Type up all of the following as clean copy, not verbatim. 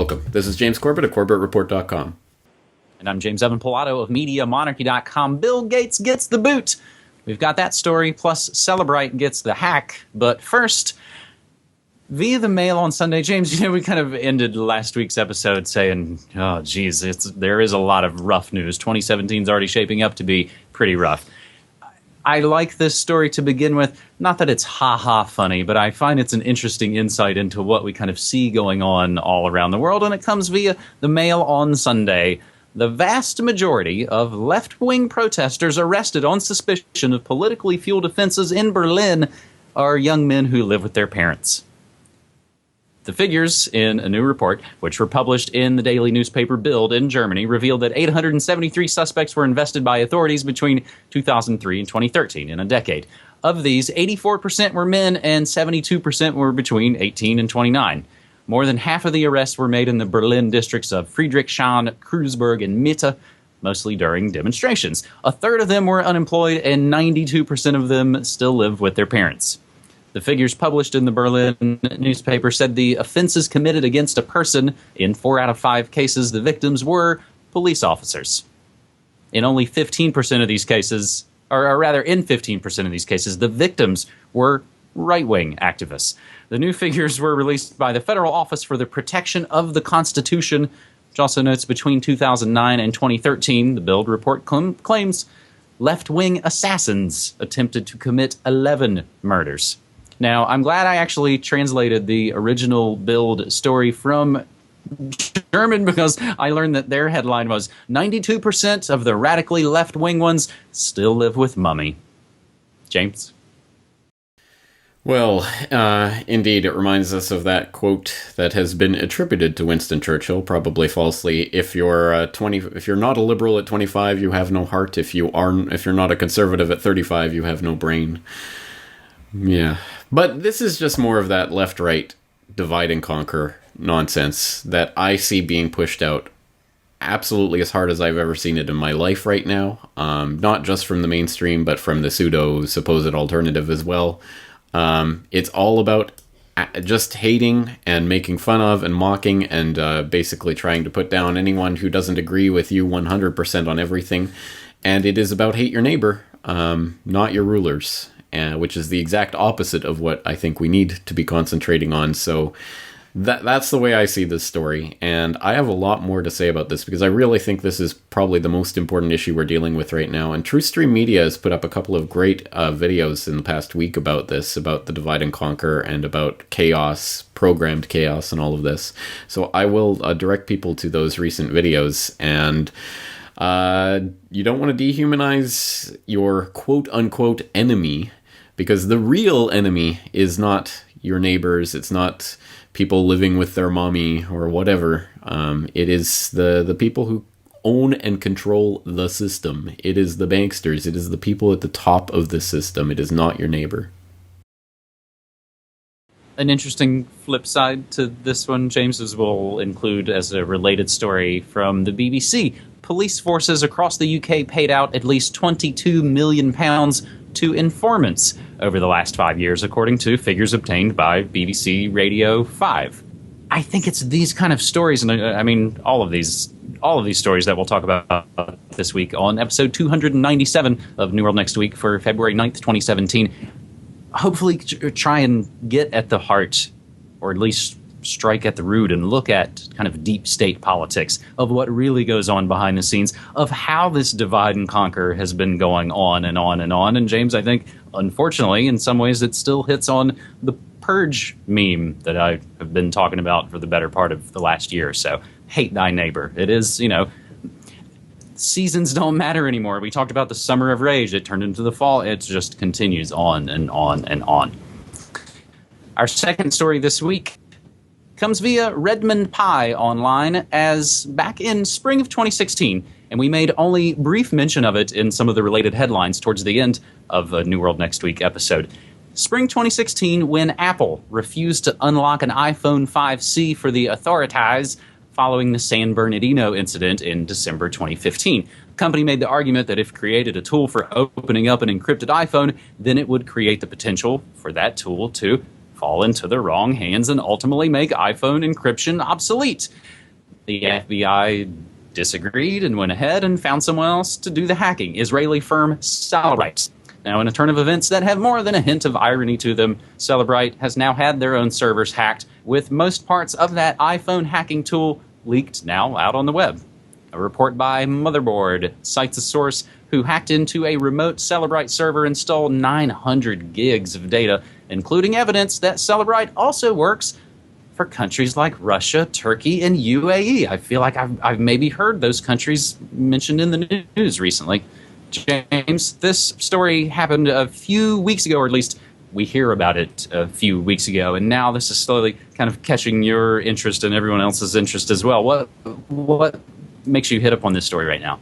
Welcome. This is James Corbett of CorbettReport.com. And I'm James Evan Pilato of MediaMonarchy.com. Bill Gates gets the boot. We've got that story, plus Celebrite gets the hack. But first, via the mail on Sunday, James, we kind of ended last week's episode saying, oh, geez, there is a lot of rough news. 2017 is already shaping up to be pretty rough. I like this story to begin with. Not that it's ha-ha funny, but I find it's an interesting insight into what we kind of see going on all around the world, and it comes via the mail on Sunday. The vast majority of left-wing protesters arrested on suspicion of politically fueled offenses in Berlin are young men who live with their parents. The figures in a new report, which were published in the daily newspaper Bild in Germany, revealed that 873 suspects were invested by authorities between 2003 and 2013, in a decade. Of these, 84% were men and 72% were between 18 and 29. More than half of the arrests were made in the Berlin districts of Friedrichshain, Kreuzberg, and Mitte, mostly during demonstrations. A third of them were unemployed, and 92% of them still live with their parents. The figures published in the Berlin newspaper said the offenses committed against a person, in 4 out of 5 cases, the victims were police officers. In only 15% of these cases, or rather in 15% of these cases, the victims were right-wing activists. The new figures were released by the Federal Office for the Protection of the Constitution, which also notes between 2009 and 2013, the Bild report claims left-wing assassins attempted to commit 11 murders. Now, I'm glad I actually translated the original Bild story from German, because I learned that their headline was 92% of the radically left-wing ones still live with mummy. James? Well, indeed, it reminds us of that quote that has been attributed to Winston Churchill, probably falsely. If you're not a liberal at 25, you have no heart. If you're not a conservative at 35, you have no brain. Yeah, but this is just more of that left-right divide and conquer nonsense that I see being pushed out absolutely as hard as I've ever seen it in my life right now. Not just from the mainstream, but from the pseudo-supposed alternative as well. It's all about just hating and making fun of and mocking and basically trying to put down anyone who doesn't agree with you 100% on everything. And it is about hate your neighbor, not your rulers. Which is the exact opposite of what I think we need to be concentrating on. So that's the way I see this story. And I have a lot more to say about this because I really think this is probably the most important issue we're dealing with right now. And TruthStream Media has put up a couple of great videos in the past week about this, about the divide and conquer and about chaos, programmed chaos and all of this. So I will direct people to those recent videos. And you don't want to dehumanize your quote-unquote enemy, because the real enemy is not your neighbors, it's not people living with their mommy or whatever. It is the people who own and control the system. It is the banksters. It is the people at the top of the system. It is not your neighbor. An interesting flip side to this one, James, will include as a related story from the BBC. Police forces across the UK paid out at least £22 million to informants over the last 5 years, according to figures obtained by BBC Radio 5. I think it's these kind of stories, and I mean all of these stories that we'll talk about this week on episode 297 of New World Next Week for February 9th, 2017. Hopefully try and get at the heart, or at least strike at the root and look at kind of deep state politics of what really goes on behind the scenes of how this divide and conquer has been going on and on and on. And James, I think, unfortunately, in some ways it still hits on the purge meme that I have been talking about for the better part of the last year or so. Hate thy neighbor. It is, seasons don't matter anymore. We talked about the summer of rage. It turned into the fall. It just continues on and on and on. Our second story this week comes via Redmond Pie online, as back in spring of 2016, and we made only brief mention of it in some of the related headlines towards the end of a New World Next Week episode. Spring 2016, when Apple refused to unlock an iPhone 5C for the authorities following the San Bernardino incident in December 2015. The company made the argument that if created a tool for opening up an encrypted iPhone, then it would create the potential for that tool to fall into the wrong hands and ultimately make iPhone encryption obsolete. The FBI disagreed and went ahead and found someone else to do the hacking, Israeli firm Celebrite. Now, in a turn of events that have more than a hint of irony to them, Celebrite has now had their own servers hacked, with most parts of that iPhone hacking tool leaked now out on the web. A report by Motherboard cites a source who hacked into a remote Celebrite server and stole 900 gigs of data, including evidence that Celebrite also works for countries like Russia, Turkey, and UAE. I feel like I've maybe heard those countries mentioned in the news recently. James, this story happened a few weeks ago, or at least we hear about it a few weeks ago, and now this is slowly kind of catching your interest and everyone else's interest as well. What makes you hit up on this story right now?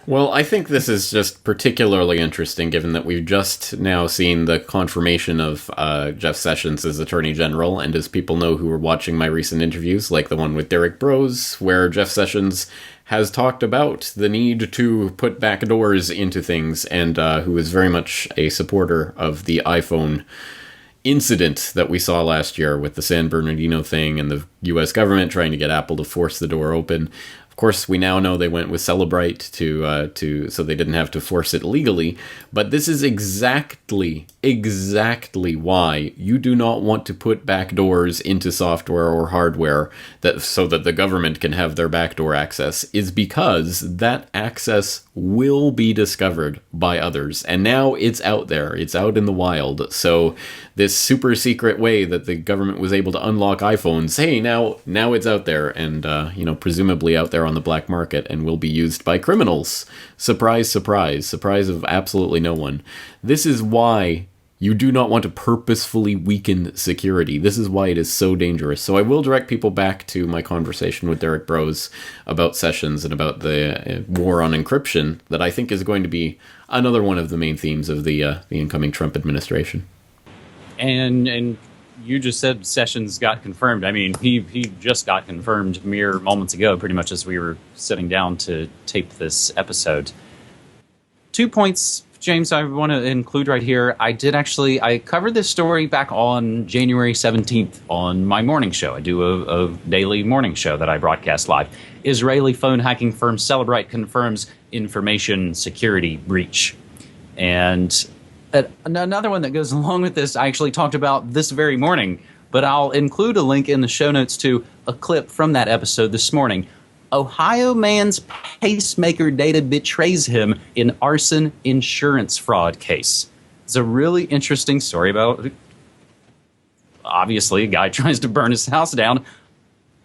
Well, I think this is just particularly interesting given that we've just now seen the confirmation of Jeff Sessions as Attorney General, and as people know who were watching my recent interviews, like the one with Derek Brose, where Jeff Sessions has talked about the need to put backdoors into things, and who is very much a supporter of the iPhone incident that we saw last year with the San Bernardino thing and the U.S. government trying to get Apple to force the door open. Of course, we now know they went with Celebrite to so they didn't have to force it legally. But this is exactly why you do not want to put backdoors into software or hardware so that the government can have their backdoor access, is because that access will be discovered by others. And now it's out there. It's out in the wild. So this super secret way that the government was able to unlock iPhones, hey, now it's out there, and presumably out there on the black market, and will be used by criminals. Surprise, surprise, surprise of absolutely no one. This is why you do not want to purposefully weaken security. This is why it is so dangerous. So I will direct people back to my conversation with Derek Brose about Sessions and about the war on encryption that I think is going to be another one of the main themes of the incoming Trump administration. And you just said Sessions got confirmed. I mean, he just got confirmed mere moments ago, pretty much as we were sitting down to tape this episode. 2 points, James, I want to include right here. I covered this story back on January 17th on my morning show. I do a daily morning show that I broadcast live. Israeli phone hacking firm Celebrite confirms information security breach. And another one that goes along with this, I actually talked about this very morning, but I'll include a link in the show notes to a clip from that episode this morning. Ohio man's pacemaker data betrays him in arson insurance fraud case. It's a really interesting story about, obviously, a guy tries to burn his house down,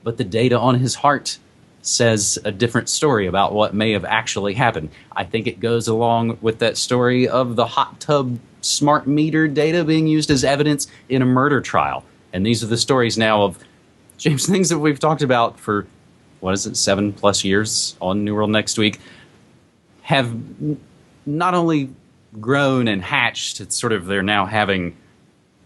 but the data on his heart says a different story about what may have actually happened. I think it goes along with that story of the hot tub smart meter data being used as evidence in a murder trial. And these are the stories now of, James, things that we've talked about for 7+ years on New World Next Week, have not only grown and hatched, it's sort of they're having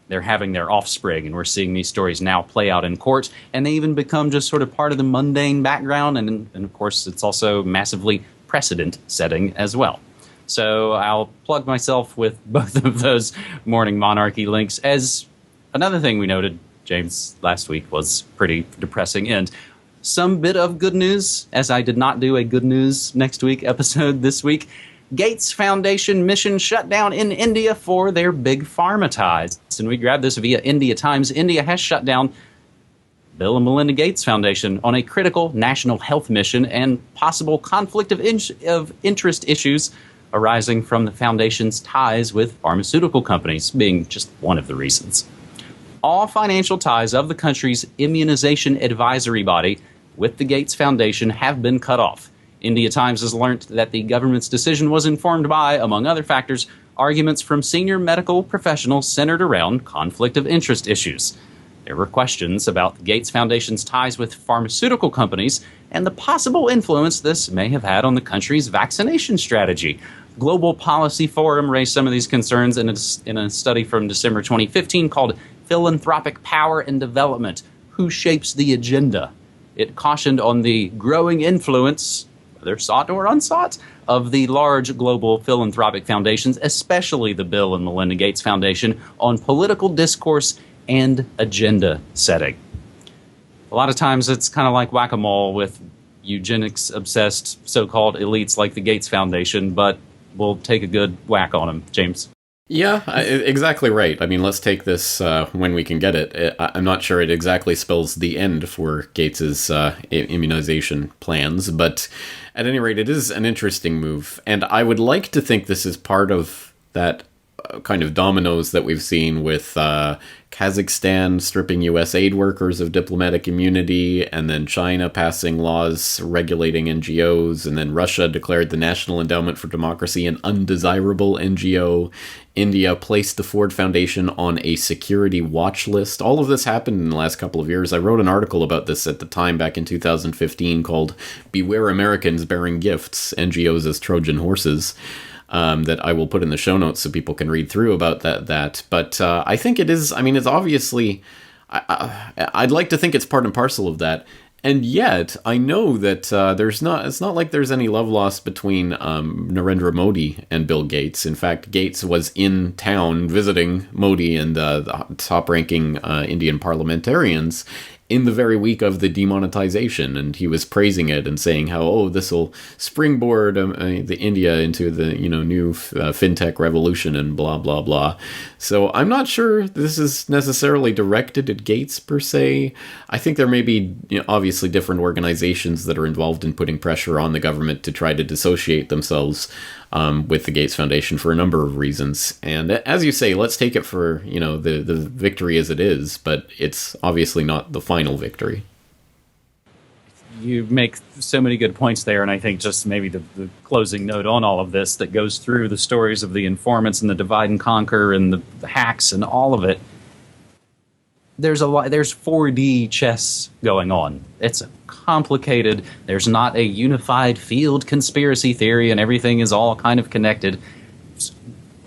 their offspring, and we're seeing these stories now play out in court, and they even become just sort of part of the mundane background, and of course it's also massively precedent setting as well. So I'll plug myself with both of those Morning Monarchy links. As another thing we noted, James, last week was pretty depressing end. Some bit of good news, as I did not do a Good News Next Week episode this week. Gates Foundation mission shut down in India for their big pharma ties. And we grabbed this via India Times. India has shut down Bill and Melinda Gates Foundation on a critical national health mission and possible conflict of interest issues arising from the foundation's ties with pharmaceutical companies being just one of the reasons. All financial ties of the country's immunization advisory body with the Gates Foundation have been cut off. India Times has learned that the government's decision was informed by, among other factors, arguments from senior medical professionals centered around conflict of interest issues. There were questions about the Gates Foundation's ties with pharmaceutical companies and the possible influence this may have had on the country's vaccination strategy. Global Policy Forum raised some of these concerns in a study from December 2015 called Philanthropic Power and Development, Who Shapes the Agenda? It cautioned on the growing influence, whether sought or unsought, of the large global philanthropic foundations, especially the Bill and Melinda Gates Foundation, on political discourse and agenda setting. A lot of times it's kind of like whack-a-mole with eugenics-obsessed so-called elites like the Gates Foundation, but we'll take a good whack on them, James. Yeah, exactly right. I mean, let's take this when we can get it. I'm not sure it exactly spells the end for Gates's immunization plans, but at any rate, it is an interesting move. And I would like to think this is part of that kind of dominoes that we've seen with Kazakhstan stripping U.S. aid workers of diplomatic immunity, and then China passing laws regulating NGOs, and then Russia declared the National Endowment for Democracy an undesirable NGO. India placed the Ford Foundation on a security watch list. All of this happened in the last couple of years. I wrote an article about this at the time back in 2015 called Beware Americans Bearing Gifts, NGOs as Trojan Horses. That I will put in the show notes so people can read through about that. But I think it is, I mean, it's obviously, I'd like to think it's part and parcel of that. And yet, I know that it's not like there's any love lost between Narendra Modi and Bill Gates. In fact, Gates was in town visiting Modi and the top-ranking Indian parliamentarians in the very week of the demonetization, and he was praising it and saying how, this will springboard the India into the new fintech revolution and blah blah blah. So I'm not sure this is necessarily directed at Gates per se. I think there may be obviously different organizations that are involved in putting pressure on the government to try to dissociate themselves with the Gates Foundation for a number of reasons. And as you say, let's take it for the victory as it is, but it's obviously not the final victory. You make so many good points there, and I think just maybe the closing note on all of this that goes through the stories of the informants and the divide and conquer and the hacks and all of it. There's 4D chess going on. It's complicated. There's not a unified field conspiracy theory, and everything is all kind of connected.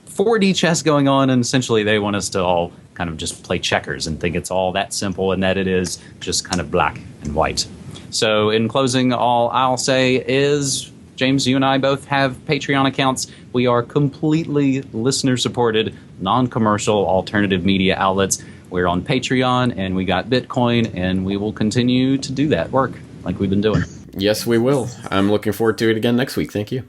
4D chess going on, and essentially they want us to all kind of just play checkers and think it's all that simple, and that it is just kind of black and white. So in closing, all I'll say is, James, you and I both have Patreon accounts. We are completely listener-supported, non-commercial alternative media outlets. We're on Patreon, and we got Bitcoin, and we will continue to do that work like we've been doing. Yes, we will. I'm looking forward to it again next week. Thank you.